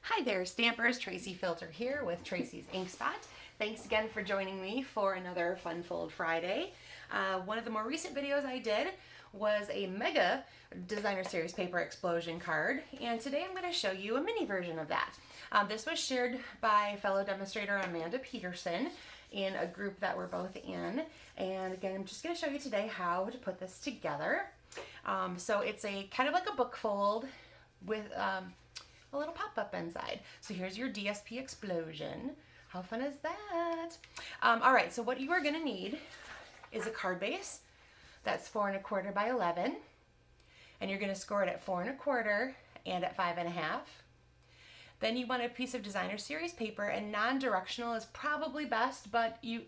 Hi there, Stampers. Tracy Filter here with Tracy's Ink Spot. Thanks again for joining me for another Fun Fold Friday. One of the more recent videos I did was a mega designer series paper explosion card, and today I'm going to show you a mini version of that. This was shared by fellow demonstrator Amanda Petersen in a group that we're both in, and again I'm just going to show you today how to put this together. So it's a kind of like a book fold with a little pop-up inside. So here's your DSP explosion. How fun is that? All right, so what you are gonna need is a card base that's 4 1/4 by 11, and you're gonna score it at 4 1/4 and at 5 1/2. Then you want a piece of designer series paper, and non-directional is probably best, but you,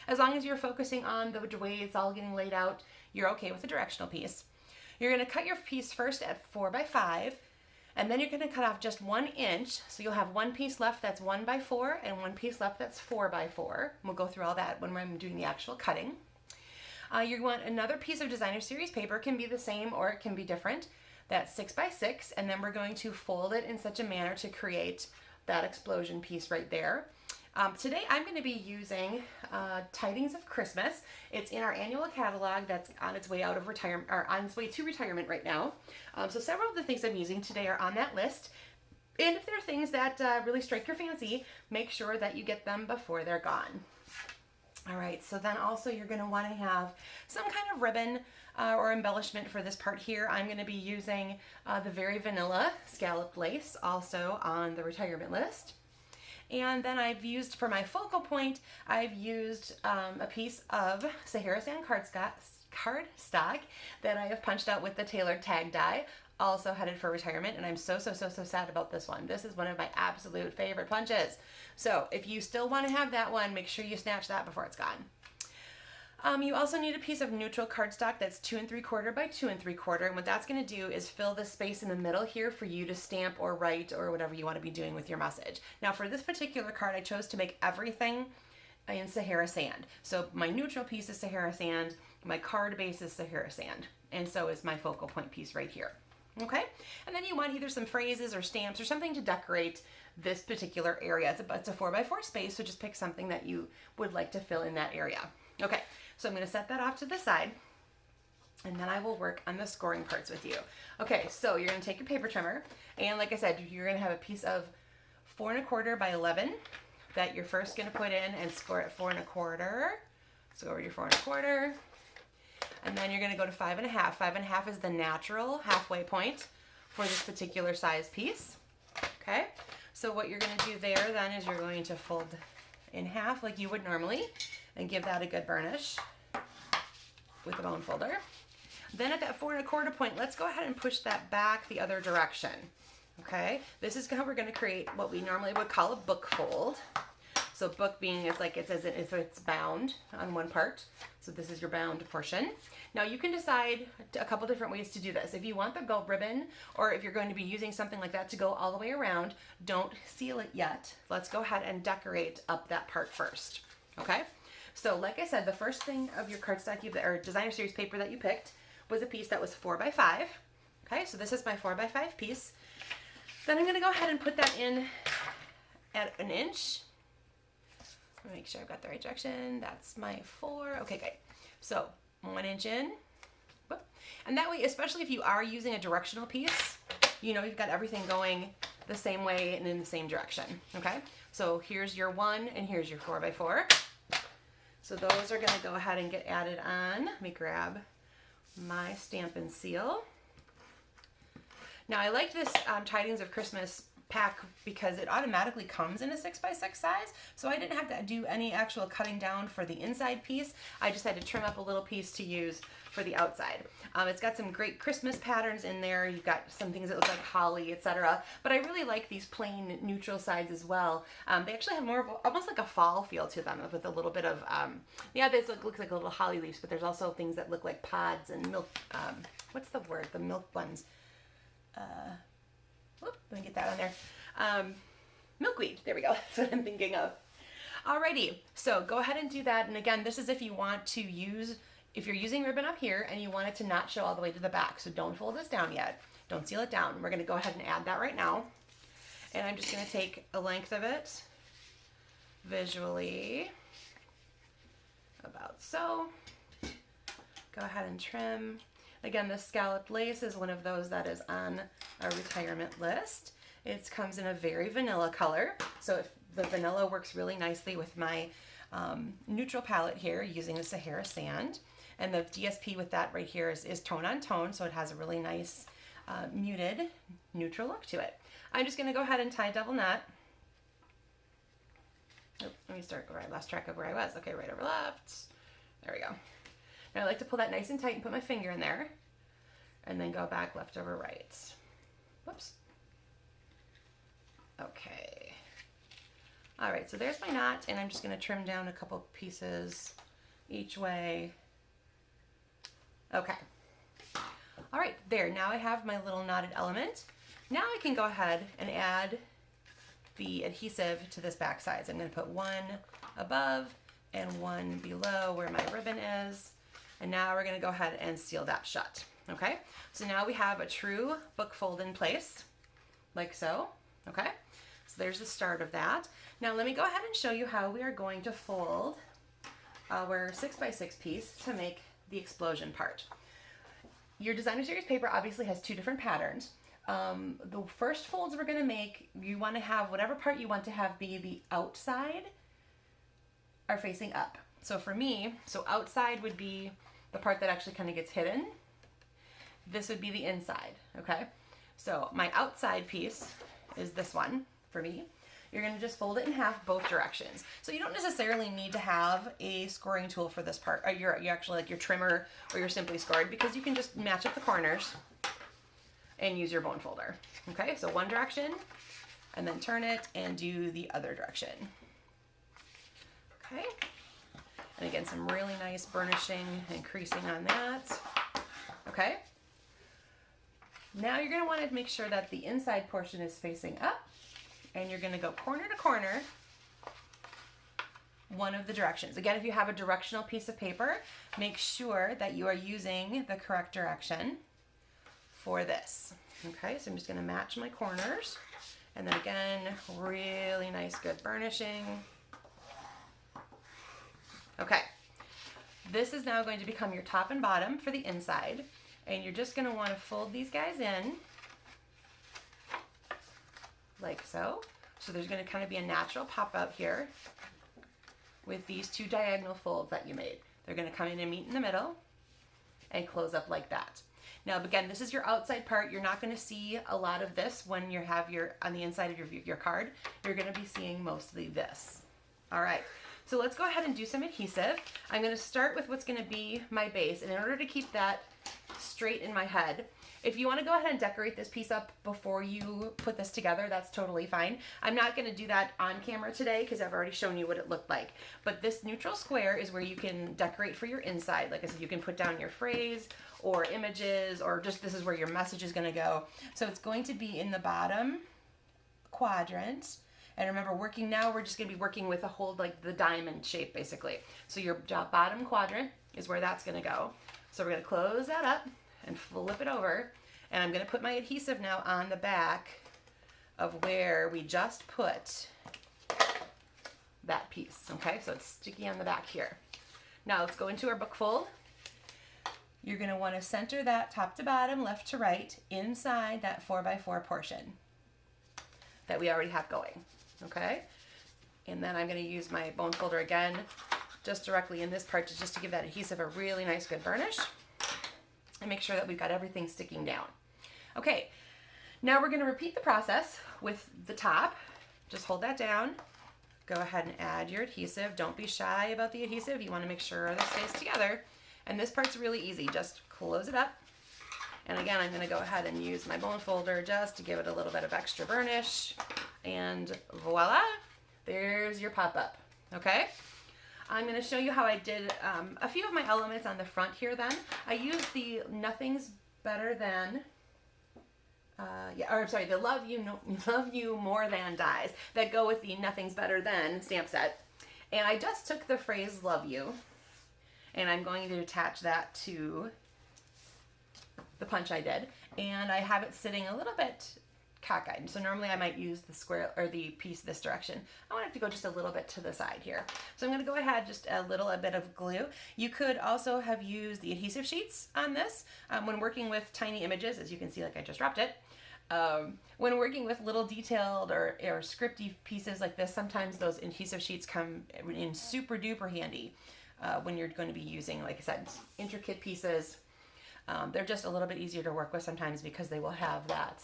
as long as you're focusing on the way it's all getting laid out, you're okay with a directional piece. You're gonna cut your piece first at 4 by 5, and then you're going to cut off just 1 inch, so you'll have one piece left that's 1 by 4 and one piece left that's 4 by 4. We'll go through all that when I'm doing the actual cutting. You want another piece of designer series paper. It can be the same or it can be different. That's 6 by 6, and then we're going to fold it in such a manner to create that explosion piece right there. Today I'm going to be using Tidings of Christmas. It's in our annual catalog that's on its way out of retirement, or on its way to retirement right now. So several of the things I'm using today are on that list. And if there are things that really strike your fancy, make sure that you get them before they're gone. All right, so then also you're going to want to have some kind of ribbon or embellishment for this part here. I'm going to be using the very vanilla scalloped lace, also on the retirement list. And then I've used, for my focal point, I've used a piece of Sahara sand cardstock that I have punched out with the tailored tag die, also headed for retirement, and I'm so sad about this one. This is one of my absolute favorite punches. So if you still want to have that one, make sure you snatch that before it's gone. You also need a piece of neutral cardstock that's 2 3/4 by 2 3/4, and what that's going to do is fill the space in the middle here for you to stamp or write or whatever you want to be doing with your message. Now for this particular card, I chose to make everything in Sahara sand. So my neutral piece is Sahara sand, my card base is Sahara sand, and so is my focal point piece right here. Okay, and then you want either some phrases or stamps or something to decorate this particular area. It's a 4 by 4 space, so just pick something that you would like to fill in that area. Okay, so I'm going to set that off to the side, and then I will work on the scoring parts with you. Okay, so you're going to take your paper trimmer, and like I said, you're going to have a piece of 4 1/4 by 11 that you're first going to put in and score at 4 1/4. So go over your 4 1/4, and then you're going to go to 5 1/2. 5 1/2 is the natural halfway point for this particular size piece. Okay, so what you're going to do there then is you're going to fold in half like you would normally, and give that a good burnish with a bone folder. Then at that 4 1/4 point, let's go ahead and push that back the other direction. Okay, this is how we're going to create what we normally would call a book fold. So book being, it's like it says it's bound on one part. So this is your bound portion. Now you can decide a couple different ways to do this. If you want the gold ribbon, or if you're going to be using something like that to go all the way around, don't seal it yet. Let's go ahead and decorate up that part first. Okay, so like I said, the first thing of your cardstock or designer series paper that you picked was a piece that was 4 by 5. Okay, so this is my 4 by 5 piece. Then I'm going to go ahead and put that in at 1 inch. Make sure I've got the right direction. That's my 4. Okay, good. So 1 inch in. And that way, especially if you are using a directional piece, you know you've got everything going the same way and in the same direction. Okay, so here's your 1 and here's your 4 by 4. So those are going to go ahead and get added on. Let me grab my stamp and seal. Now I like this Tidings of Christmas pack because it automatically comes in a 6 by 6 size, so I didn't have to do any actual cutting down for the inside piece. I just had to trim up a little piece to use for the outside. It's got some great Christmas patterns in there. You've got some things that look like holly, etc. But I really like these plain neutral sides as well. They actually have more of almost like a fall feel to them, with a little bit of yeah, this looks like a little holly leaves, but there's also things that look like pods and milk. What's the word? The milk ones. Whoop, let me get that on there. Milkweed, there we go. That's what I'm thinking of. Alrighty, so go ahead and do that. And again, this is if you want to use, if you're using ribbon up here and you want it to not show all the way to the back. So don't fold this down yet. Don't seal it down. We're going to go ahead and add that right now. And I'm just going to take a length of it visually, about so. Go ahead and trim. Again, this scalloped lace is one of those that is on our retirement list. It comes in a very vanilla color, so if the vanilla works really nicely with my neutral palette here using the Sahara sand. And the DSP with that right here is tone on tone, so it has a really nice muted neutral look to it. I'm just going to go ahead and tie a double knot. Oh, let me start where I lost track of where I was. Okay, right over left. There we go. Now I like to pull that nice and tight and put my finger in there, and then go back left over right. Whoops. Okay. All right, so there's my knot, and I'm just going to trim down a couple pieces each way. Okay. All right, there. Now I have my little knotted element. Now I can go ahead and add the adhesive to this back side. So I'm going to put one above and one below where my ribbon is. And now we're going to go ahead and seal that shut. Okay, so now we have a true book fold in place, like so. Okay, so there's the start of that. Now let me go ahead and show you how we are going to fold our 6x6 piece to make the explosion part. Your designer series paper obviously has two different patterns. The first folds we're going to make, you want to have whatever part you want to have be the outside are facing up. So for me, so outside would be the part that actually kind of gets hidden. This would be the inside, okay? So my outside piece is this one for me. You're going to just fold it in half both directions. So you don't necessarily need to have a scoring tool for this part. You actually like your trimmer or your Simply Scored, because you can just match up the corners and use your bone folder. Okay, so one direction, and then turn it and do the other direction. Okay, and again, some really nice burnishing and creasing on that. Okay, now you're going to want to make sure that the inside portion is facing up, and you're going to go corner to corner one of the directions. Again, if you have a directional piece of paper, make sure that you are using the correct direction for this. Okay, so I'm just going to match my corners, and then again, really nice good burnishing. Okay, this is now going to become your top and bottom for the inside, and you're just going to want to fold these guys in like so. So there's going to kind of be a natural pop out here with these two diagonal folds that you made. They're going to come in and meet in the middle and close up like that. Now again, this is your outside part. You're not going to see a lot of this when you have on the inside of your card. You're going to be seeing mostly this. All right, so let's go ahead and do some adhesive. I'm going to start with what's going to be my base, and in order to keep that straight in my head, if you want to go ahead and decorate this piece up before you put this together, that's totally fine. I'm not going to do that on camera today because I've already shown you what it looked like. But this neutral square is where you can decorate for your inside. Like I said, you can put down your phrase or images, or just this is where your message is going to go. So it's going to be in the bottom quadrant. And remember, we're just going to be working with a whole, like the diamond shape basically. So your bottom quadrant is where that's going to go. So we're going to close that up and flip it over, and I'm going to put my adhesive now on the back of where we just put that piece. Okay, so it's sticky on the back here. Now let's go into our book fold. You're going to want to center that top to bottom, left to right, inside that 4x4 portion that we already have going. Okay, and then I'm going to use my bone folder again just directly in this part just to give that adhesive a really nice good burnish and make sure that we've got everything sticking down. Okay, now we're going to repeat the process with the top. Just hold that down. Go ahead and add your adhesive. Don't be shy about the adhesive. You want to make sure this stays together. And this part's really easy. Just close it up. And again, I'm going to go ahead and use my bone folder just to give it a little bit of extra burnish. And voila, there's your pop-up. Okay? I'm going to show you how I did a few of my elements on the front here then. I used the Nothing's Better Than, the Love You More Than dies that go with the Nothing's Better Than stamp set. And I just took the phrase love you, and I'm going to attach that to the punch I did. And I have it sitting a little bit cockeyed. So normally I might use the square or the piece this direction. I want it to go just a little bit to the side here. So I'm going to go ahead, just a bit of glue. You could also have used the adhesive sheets on this. When working with tiny images, as you can see, like I just dropped it. When working with little detailed or scripty pieces like this, sometimes those adhesive sheets come in super duper handy when you're going to be using, like I said, intricate pieces. They're just a little bit easier to work with sometimes because they will have that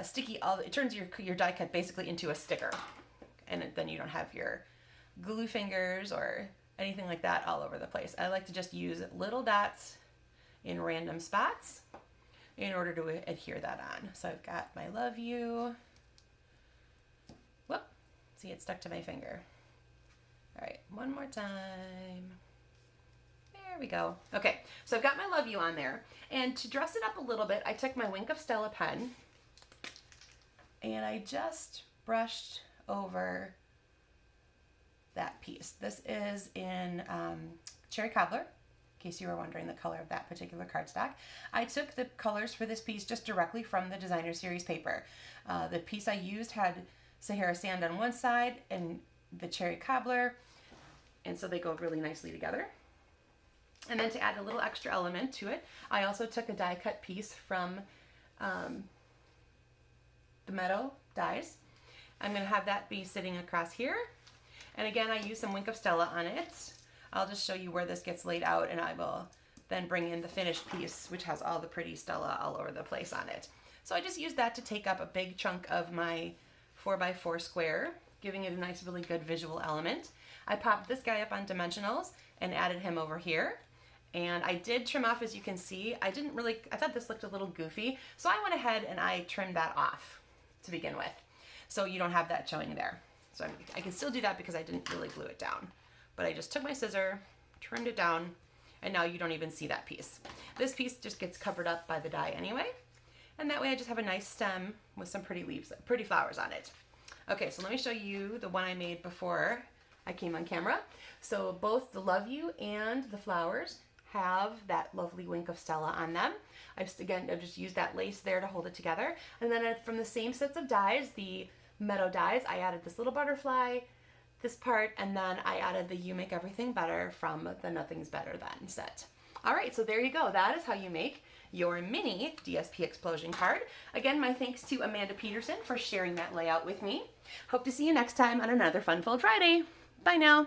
sticky, it turns your die cut basically into a sticker, and then you don't have your glue fingers or anything like that all over the place. I like to just use little dots in random spots in order to adhere that on. So I've got my love you. Whoop, see, it stuck to my finger. All right, one more time. There we go. Okay, so I've got my love you on there. And to dress it up a little bit, I took my Wink of Stella pen and I just brushed over that piece. This is in Cherry Cobbler, in case you were wondering the color of that particular cardstock. I took the colors for this piece just directly from the Designer Series paper. The piece I used had Sahara sand on one side and the Cherry Cobbler, and so they go really nicely together. And then to add a little extra element to it, I also took a die cut piece from the Meadow Dies. I'm going to have that be sitting across here. And again, I use some Wink of Stella on it. I'll just show you where this gets laid out, and I will then bring in the finished piece, which has all the pretty Stella all over the place on it. So I just used that to take up a big chunk of my 4x4 square, giving it a nice, really good visual element. I popped this guy up on dimensionals and added him over here. And I did trim off, as you can see. I thought this looked a little goofy, so I went ahead and I trimmed that off to begin with, so you don't have that showing there. So I can still do that because I didn't really glue it down. But I just took my scissor, trimmed it down, and now you don't even see that piece. This piece just gets covered up by the die anyway, and that way I just have a nice stem with some pretty leaves, pretty flowers on it. Okay, so let me show you the one I made before I came on camera. So both the Love You and the flowers have that lovely Wink of Stella on them. I've just used that lace there to hold it together. And then from the same sets of dies, the Meadow Dies, I added this little butterfly, this part, and then I added the You Make Everything Better from the Nothing's Better Than set. All right, so there you go. That is how you make your mini DSP explosion card. Again, my thanks to Amanda Petersen for sharing that layout with me. Hope to see you next time on another Fun Fold Friday. Bye now.